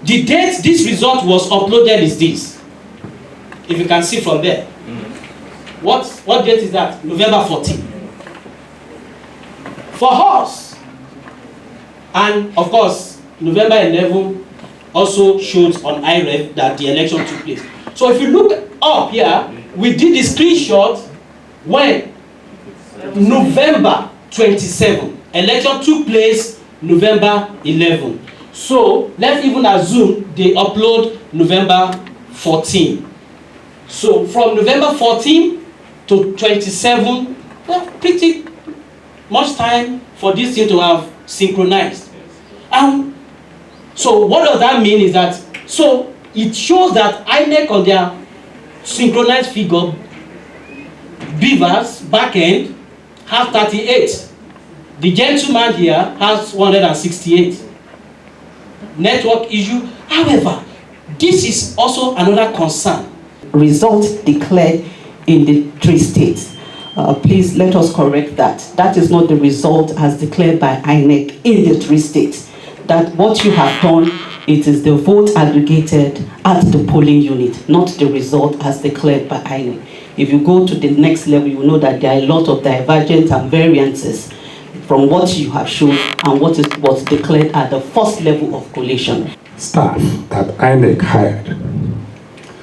The date this result was uploaded is this. If you can see from there. What date is that? November 14. For us, and of course, November 11 also shows on IREF that the election took place. So if you look up here, we did the screenshot when November 27. Election took place November 11. So let's even assume they upload November 14. So from November 14 to 27, well, pretty much time for this thing to have synchronized. So what does that mean is that, so it shows that INEC on their synchronized figure, Beavers back end has 38. The gentleman here has 168. Network issue. However, this is also another concern. Results declared in the 3 states. Please let us correct that. That is not the result as declared by INEC in the 3 states. That what you have done, it is the vote aggregated at the polling unit, not the result as declared by INEC. If you go to the next level, you will know that there are a lot of divergence and variances from what you have shown and what is what's declared at the first level of collation. Staff that INEC hired.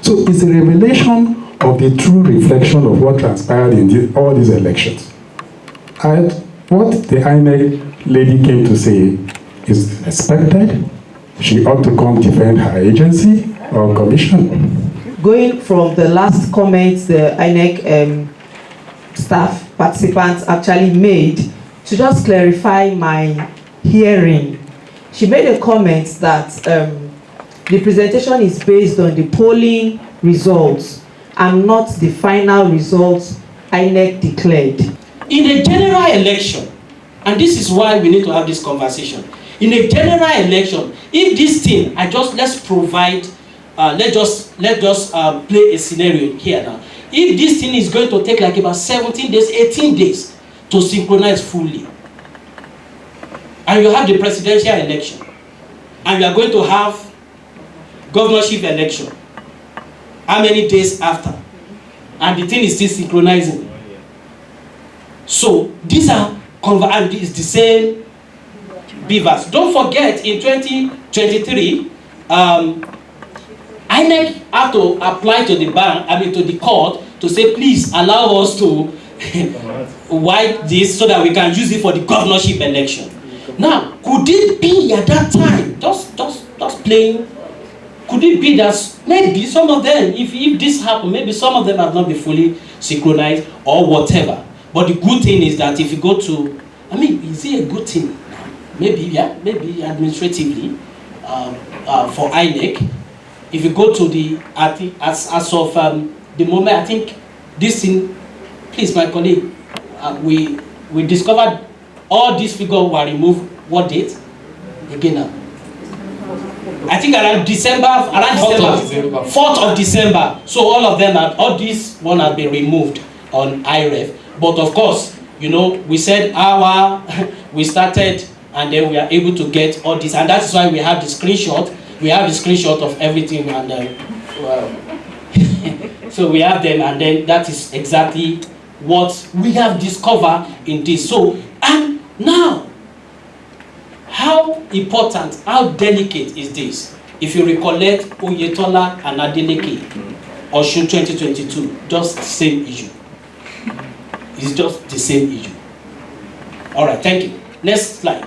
So it's a revelation of the true reflection of what transpired in all these elections. And what the INEC lady came to say is expected. She ought to come defend her agency or commission. Going from the last comments the INEC staff participants actually made, to just clarify my hearing, she made a comment that the presentation is based on the polling results and not the final results INEC declared. In a general election, and this is why we need to have this conversation. In a general election, if this thing, let's provide, let's just play a scenario here now. If this thing is going to take like about 17 days, 18 days to synchronize fully, and you have the presidential election, and you are going to have governorship election, how many days after? And the thing is still synchronizing. So these are and it's the same Beavers. Don't forget, in 2023, INEC had to apply to the bank, to the court, to say, please allow us to wipe this so that we can use it for the governorship election. Now, could it be at that time, just playing, could it be that maybe some of them, if this happened, maybe some of them have not been fully synchronized or whatever. But the good thing is that if you go to, is it a good thing? Maybe administratively for INEC. If you go to the, as of the moment, I think this thing, please, my colleague, we discovered all these figures were removed. What date? Again now. I think around December, 4th of December. So all of them, all these one have been removed on IREF. But of course, we said we started and then we are able to get all this. And that's why we have the screenshot. We have the screenshot of everything. And so we have them, and then that is exactly what we have discovered in this. So, and now, how important, how delicate is this? If you recollect Oyetola and Adeleke, Osun 2022, just the same issue. It's just the same issue. All right, thank you. Next slide.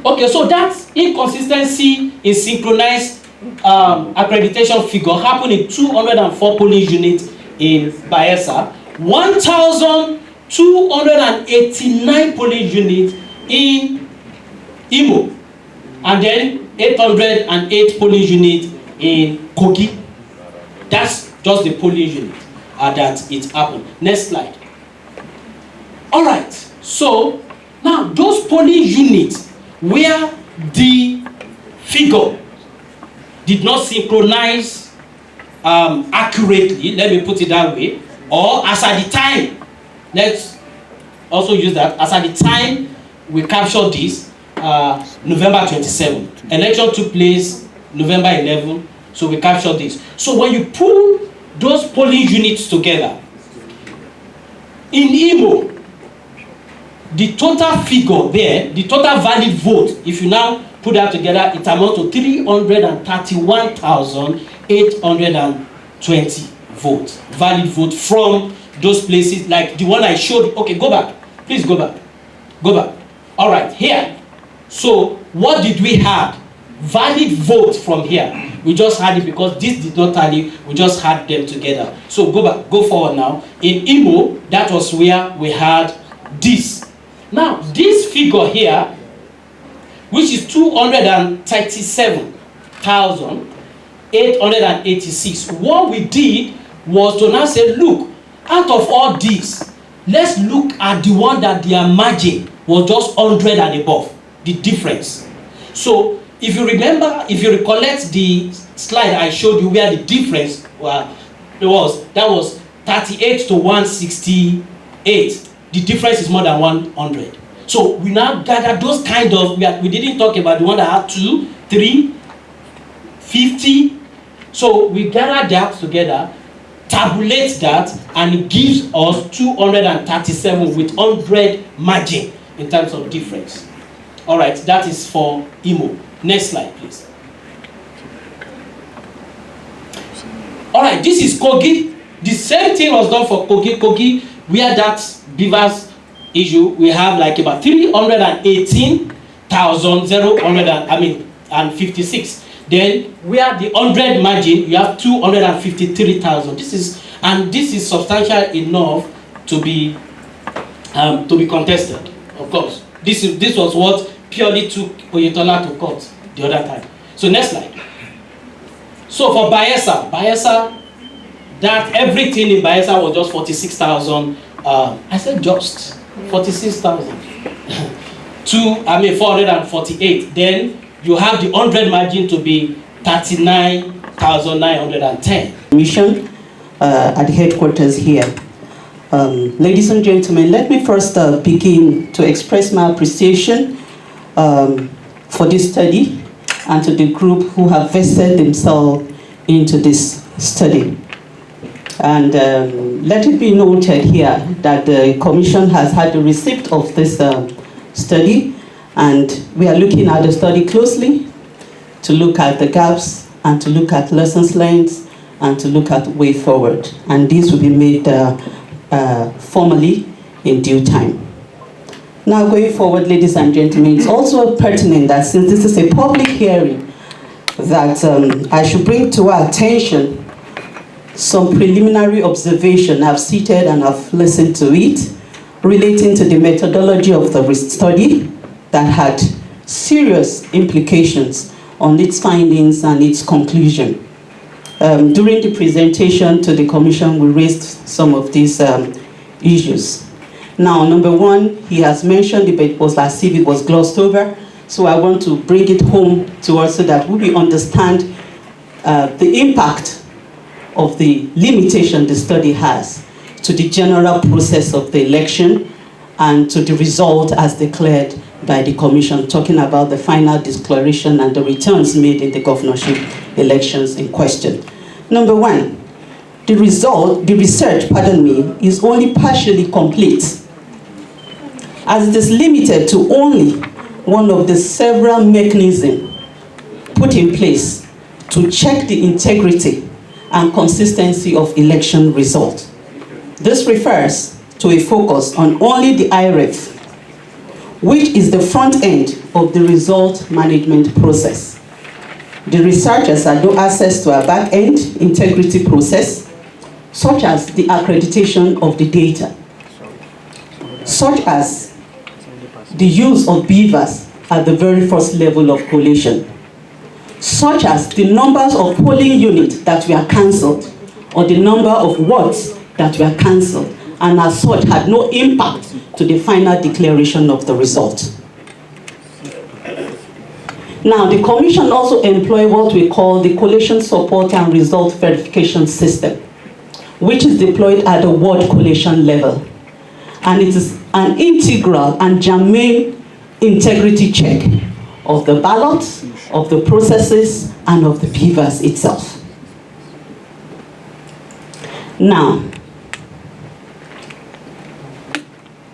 Okay, so that inconsistency in synchronized accreditation figure happened in 204 polling units in Bayelsa, 1,289 polling units in Imo, and then 808 polling units in Kogi. That's just the polling unit that it happened. Next slide. All right, so now those polling units where the figure did not synchronize accurately, let me put it that way, or as at the time, let's also use that, as at the time we captured this, November 27. Election took place November 11. So we captured this. So when you pull those polling units together, in Imo, the total figure there, the total valid vote, if you now put that together, it amounts to 331,820 votes, valid vote from those places, like the one I showed. Okay, go back. Please go back. Go back. All right, here. So what did we have? Valid vote from here. We just had it because this did not tally. We just had them together. So go back, go forward now. In Imo, that was where we had this. Now, this figure here, which is 237,886, what we did was to now say, look, out of all these, let's look at the one that their margin was just 100 and above, the difference. So, if you remember, if you recollect the slide I showed you where the difference that was 38 to 168. The difference is more than 100. So we now gather those kind of, we didn't talk about the one that had 2, 3, 50. So we gather that together, tabulate that, and it gives us 237 with 100 margin in terms of difference. All right, that is for Imo. Next slide, please. All right, this is Kogi. The same thing was done for Kogi. Kogi, where that beavers issue, we have like about 318,056. Then where the 100 margin, you have 253,000. This is substantial enough to be contested. Of course, this was what purely took Oyetola to court the other time. So next slide. So for Bayelsa, that everything in Bayelsa was just 46,000. I said just 46,000 to 448. Then you have the 100 margin to be 39,910. Mission at the headquarters here. Ladies and gentlemen, let me first begin to express my appreciation for this study and to the group who have vested themselves into this study. And let it be noted here that the Commission has had the receipt of this study, and we are looking at the study closely to look at the gaps and to look at lessons learned and to look at way forward. And this will be made formally in due time. Now going forward, ladies and gentlemen, it's also pertinent that since this is a public hearing, that I should bring to our attention some preliminary observation. I've seated and I've listened to it relating to the methodology of the study that had serious implications on its findings and its conclusion. During the presentation to the Commission, we raised some of these issues. Now, number one, he has mentioned it, but it was as if it was glossed over. So I want to bring it home to us so that we understand the impact of the limitation the study has to the general process of the election and to the result as declared by the Commission, talking about the final declaration and the returns made in the governorship elections in question. Number one, the research, is only partially complete, as it is limited to only one of the several mechanisms put in place to check the integrity and consistency of election results. This refers to a focus on only the IREF, which is the front end of the result management process. The researchers had no access to a back-end integrity process, such as the accreditation of the data, such as the use of beavers at the very first level of collation, such as the numbers of polling units that were cancelled, or the number of wards that were cancelled, and as such had no impact to the final declaration of the result. Now, the Commission also employs what we call the Collation Support and Result Verification System, which is deployed at the ward collation level. And it is an integral and germane integrity check of the ballot, of the processes, and of the beavers itself. Now,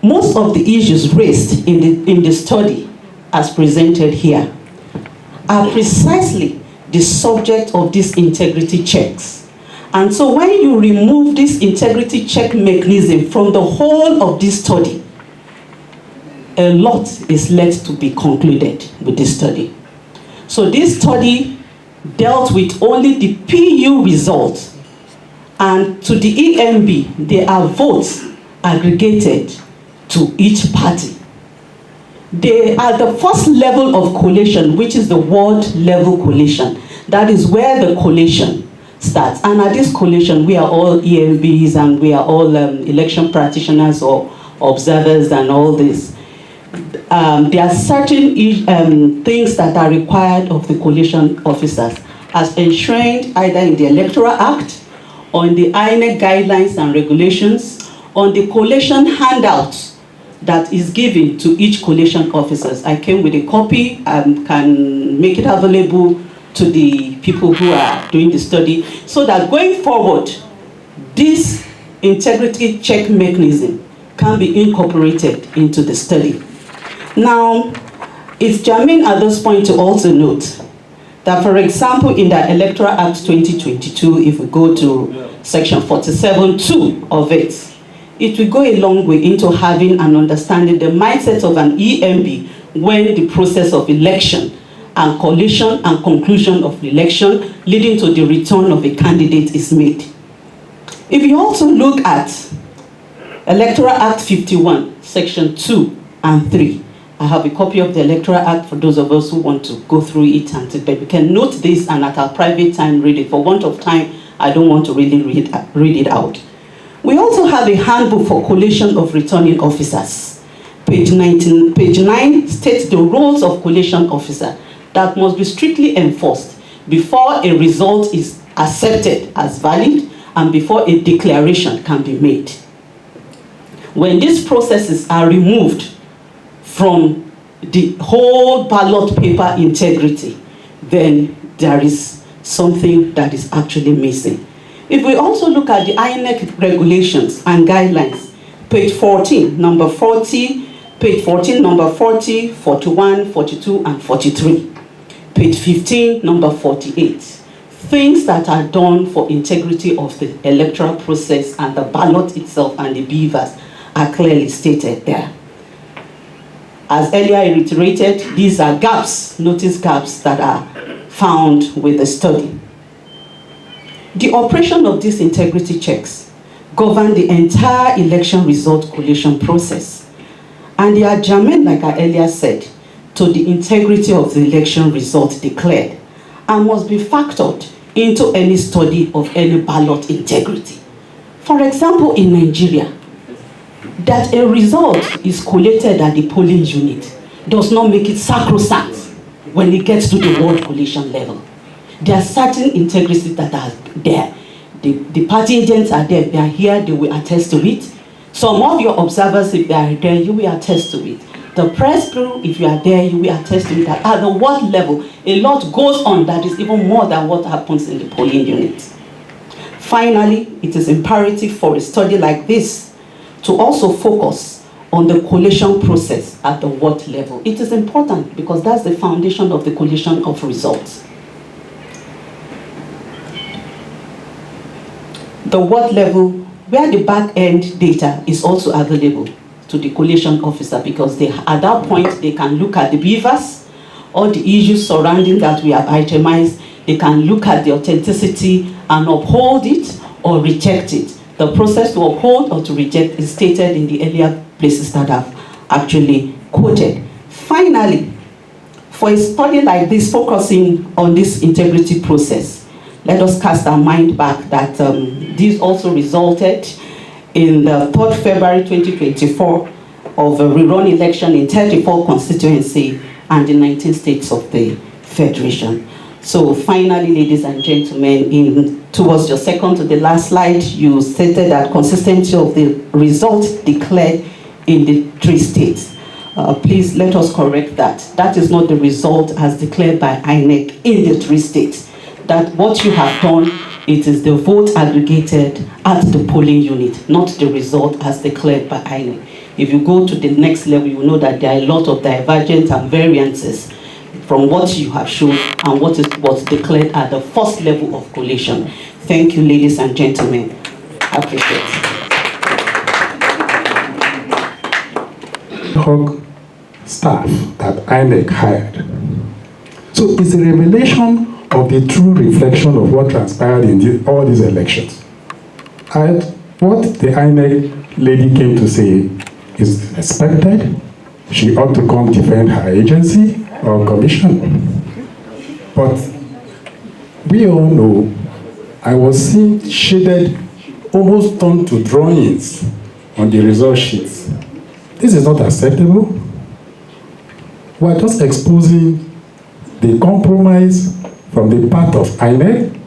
most of the issues raised in the study as presented here are precisely the subject of these integrity checks. And so when you remove this integrity check mechanism from the whole of this study, a lot is left to be concluded with this study. So this study dealt with only the PU results, and to the EMB, there are votes aggregated to each party. They are the first level of collation, which is the ward level collation. That is where the collation starts. And at this collation, we are all EMBs and we are all election practitioners or observers and all this. There are certain things that are required of the collation officers as enshrined either in the Electoral Act, on the INEC guidelines and regulations, on the collation handouts that is given to each collation officers. I came with a copy and can make it available to the people who are doing the study, so that going forward, this integrity check mechanism can be incorporated into the study. Now, it's germane at this point to also note that, for example, in the Electoral Act 2022, if we go to section 47(2) of it, it will go a long way into having and understanding the mindset of an EMB when the process of election and collation and conclusion of the election leading to the return of a candidate is made. If you also look at Electoral Act 51, section 2 and 3, I have a copy of the Electoral Act for those of us who want to go through it, but we can note this and at our private time read it. For want of time, I don't want to really read it out. We also have a handbook for collation of returning officers. Page 9 states the roles of collation officer that must be strictly enforced before a result is accepted as valid and before a declaration can be made. When these processes are removed from the whole ballot paper integrity, then there is something that is actually missing. If we also look at the INEC regulations and guidelines, page 14, number 40, page 14, number 40, 41, 42, and 43. Page 15, number 48. Things that are done for integrity of the electoral process and the ballot itself and the beavers are clearly stated there. As earlier reiterated, these are gaps, notice gaps that are found with the study. The operation of these integrity checks govern the entire election result collation process, and they are germane, like I earlier said, to the integrity of the election result declared, and must be factored into any study of any ballot integrity. For example, in Nigeria, that a result is collated at the polling unit does not make it sacrosanct when it gets to the ward collation level. There are certain integrities that are there. The party agents are there, they are here, they will attest to it. Some of your observers, if they are there, you will attest to it. The press crew, if you are there, you will attest to it. At the ward level, a lot goes on that is even more than what happens in the polling unit. Finally, it is imperative for a study like this to also focus on the collation process at the ward level. It is important because that's the foundation of the collation of results. The ward level, where the back-end data is also available to the collation officer, because at that point they can look at the beavers, all the issues surrounding that we have itemized. They can look at the authenticity and uphold it or reject it. The process to uphold or to reject is stated in the earlier places that I've actually quoted. Finally, for a study like this focusing on this integrity process, let us cast our mind back that this also resulted in the 3rd February 2024 of a rerun election in 34 constituency and the 19 states of the Federation. So finally, ladies and gentlemen, towards your second to the last slide, you stated that consistency of the results declared in the 3 states. Please let us correct that. That is not the result as declared by INEC in the 3 states. That what you have done, it is the vote aggregated at the polling unit, not the result as declared by INEC. If you go to the next level, you will know that there are a lot of divergence and variances from what you have shown and what was declared at the first level of collation. Thank you, ladies and gentlemen. I appreciate it. Hog staff that INEC hired. So it's a revelation of the true reflection of what transpired in all these elections. And what the INEC lady came to say is expected. She ought to come defend her agency or commission. But we all know I was seeing shaded, almost turned to drawings on the result sheets. This is not acceptable. We're just exposing the compromise from the part of INEC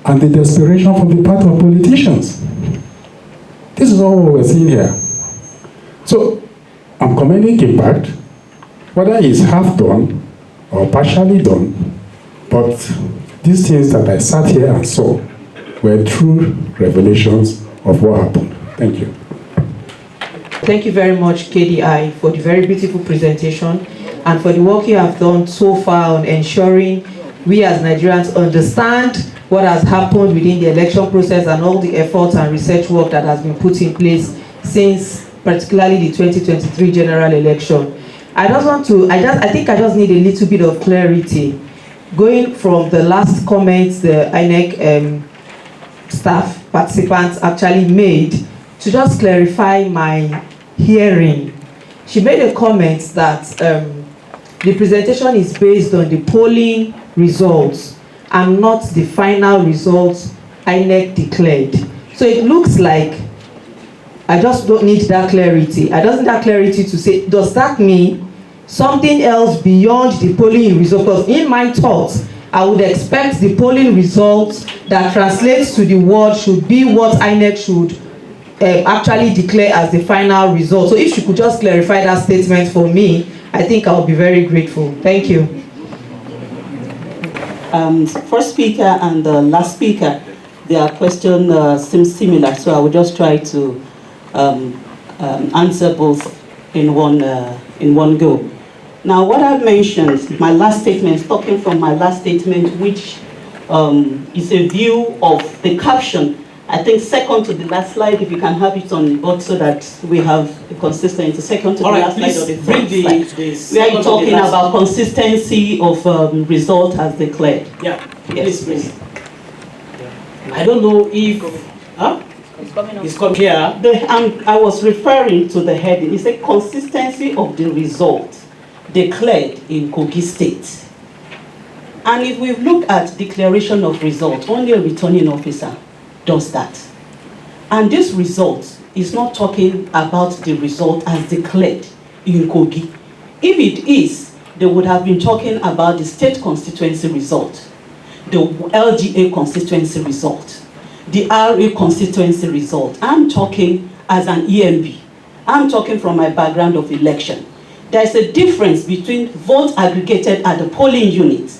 and the desperation from the part of politicians. This is all we're seeing here. So I'm commending Impact, whether it's half done or partially done, but these things that I sat here and saw were true revelations of what happened. Thank you. Thank you very much, KDI, for the very beautiful presentation and for the work you have done so far on ensuring we as Nigerians understand what has happened within the election process and all the efforts and research work that has been put in place since particularly the 2023 general election. I think I just need a little bit of clarity. Going from the last comments the INEC staff participants actually made, to just clarify my hearing. She made a comment that the presentation is based on the polling results and not the final results INEC declared. So it looks like I just don't need that clarity. I just need that clarity to say, does that mean something else beyond the polling results? Because in my thoughts, I would expect the polling results that translates to the word should be what INEC should actually declare as the final result. So if you could just clarify that statement for me, I think I'll be very grateful. Thank you. First speaker and the last speaker, their question seems similar, so I will just try to answer both in one go. Now, what I've mentioned, my last statement, talking from my last statement, which is a view of the caption. I think second to the last slide, if you can have it on the board so that we have a consistency. Second to the last slide or the third slide. We are talking about consistency of result as declared. Yeah, yes, please. I don't know if it's come here. I was referring to the heading. It's a consistency of the result declared in Kogi State. And if we look at declaration of result, only a returning officer does that. And this result is not talking about the result as declared in Kogi. If it is, they would have been talking about the state constituency result, the LGA constituency result, the RA constituency result. I'm talking as an EMB. I'm talking from my background of election. There's a difference between vote aggregated at the polling unit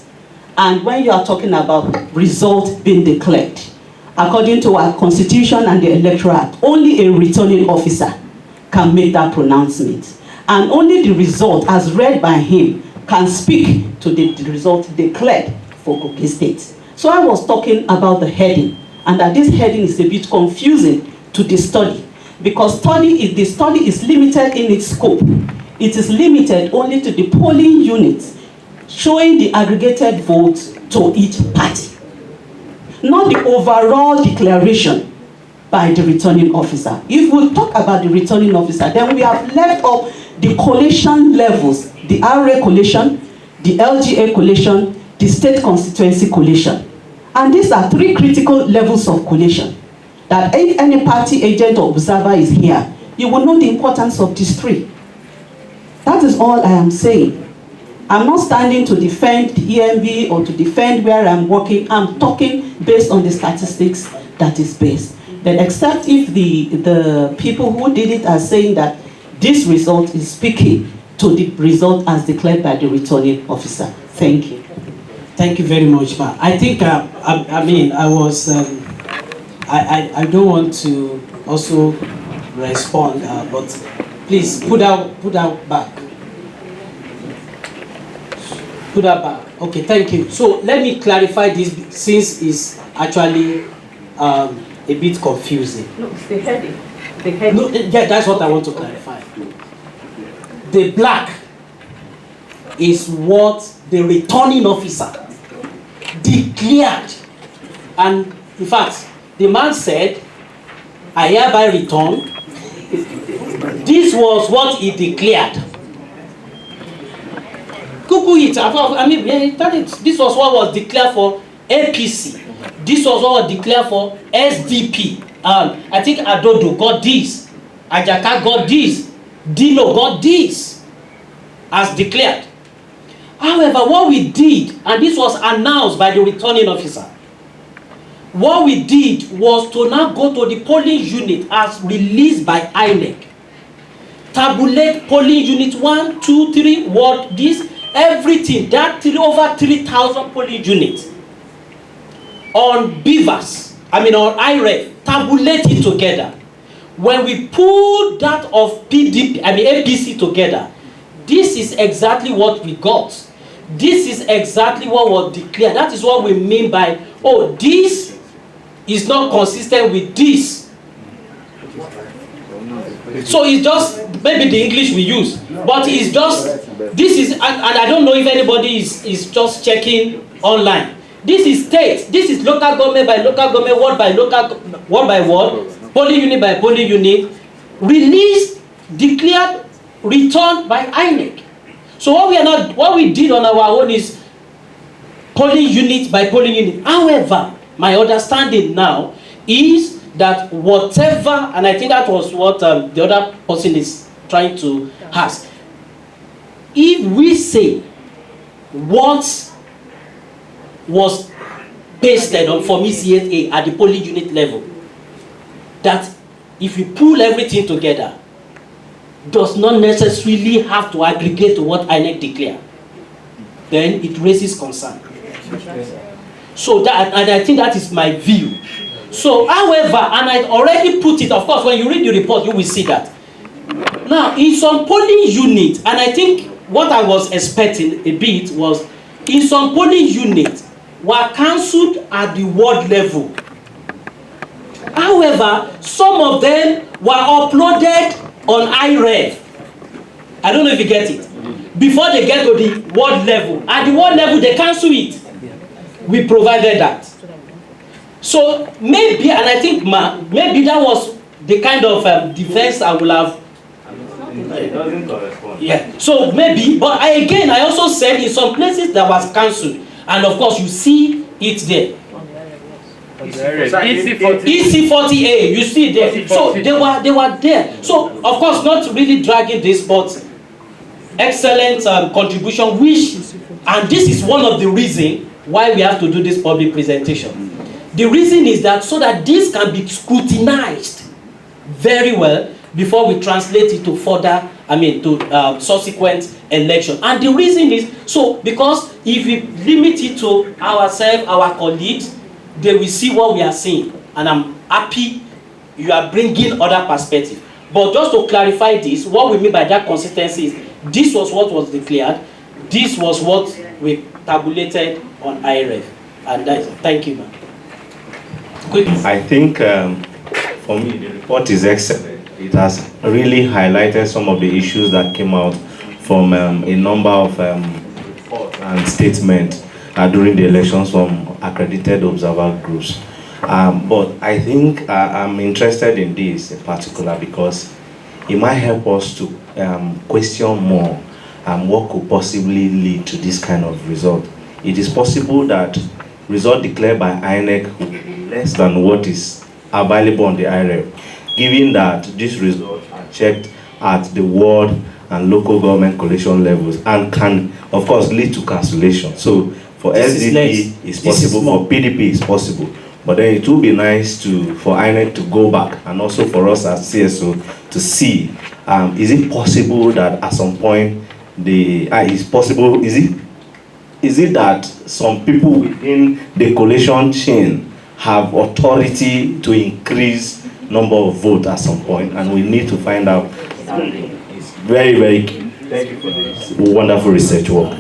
and when you are talking about result being declared. According to our constitution and the Electoral Act, only a returning officer can make that pronouncement. And only the result as read by him can speak to the result declared for Kogi State. So I was talking about the heading, and that this heading is a bit confusing to the study, because the study is limited in its scope. It is limited only to the polling units, showing the aggregated votes to each party, not the overall declaration by the returning officer. If we talk about the returning officer, then we have left up the collation levels, the RA collation, the LGA collation, the state constituency collation. And these are three critical levels of collation, that if any party agent or observer is here, you will know the importance of these three. That is all I am saying. I'm not standing to defend the EMB or to defend where I'm working. I'm talking based on the statistics that is based. But except if the people who did it are saying that this result is speaking to the result as declared by the returning officer. Thank you. Thank you very much, ma. I think, I mean, I was, I don't want to also respond, but please put out back. Put that back. Okay, thank you. So let me clarify this since it's actually a bit confusing. No, it's the heading. The heading. No, yeah, that's what I want to clarify. The black is what the returning officer declared, and in fact, the man said, "I hereby return." This was what he declared. Google it. I mean, this was what was declared for APC. This was what was declared for SDP. I think Adodo got this. Ajaka got this. Dino got this as declared. However, what we did, and this was announced by the returning officer, what we did was to now go to the polling unit as released by INEC. Tabulate polling unit 1, 2, 3, what this, everything, that over 3,000 polling units on Beavers, on IREF, tabulate it together. When we pull that of APC together, this is exactly what we got. This is exactly what was declared. That is what we mean by, oh, this is not consistent with this. So it's just maybe the English we use, but it's just, this is, and I don't know if anybody is just checking online. This is state, this is local government by local government, word by word, polling unit by polling unit, released, declared, returned by INEC. So what we did on our own is polling unit by polling unit. However, my understanding now is that whatever, and I think that was what the other person is trying to ask. If we say what was pasted on Form ECA at the polling unit level, that if you pull everything together, does not necessarily have to aggregate to what INEC declared, then it raises concern. So that, and I think that is my view. So, however, and I already put it, of course, when you read the report, you will see that. Now, in some polling units, and I think what I was expecting a bit was, in some polling units, were cancelled at the ward level. However, some of them were uploaded on IREF. I don't know if you get it. Before they get to the ward level. At the ward level, they cancel it. We provided that. So maybe, and I think maybe that was the kind of defense I will have. It doesn't correspond. Yeah. So maybe, but I also said in some places that was cancelled. And of course, you see it there. EC40A, you see there. So they were there. So of course, not really dragging this, but excellent contribution. And this is one of the reasons why we have to do this public presentation. The reason is that so that this can be scrutinized very well before we translate it to further, to subsequent election. And the reason is because if we limit it to ourselves, our colleagues, they will see what we are seeing, and I'm happy you are bringing other perspective. But just to clarify this, what we mean by that consistency is this was what was declared, this was what we tabulated on IREF, and that is, thank you, ma'am. I think for me the report is excellent. It has really highlighted some of the issues that came out from a number of reports and statements during the elections from accredited observer groups. But I think I'm interested in this in particular because it might help us to question more what could possibly lead to this kind of result. It is possible that result declared by INEC will be less than what is available on the IREF, given that these results are checked at the ward and local government collation levels and can, of course, lead to cancellation. So for SDP it's possible, for PDP it's possible. But then it would be nice for INEC to go back and also for us as CSO to see Is it possible that at some point is it that some people within the coalition chain have authority to increase number of votes at some point, and we need to find out. It's very, very key. Thank you for this wonderful research work.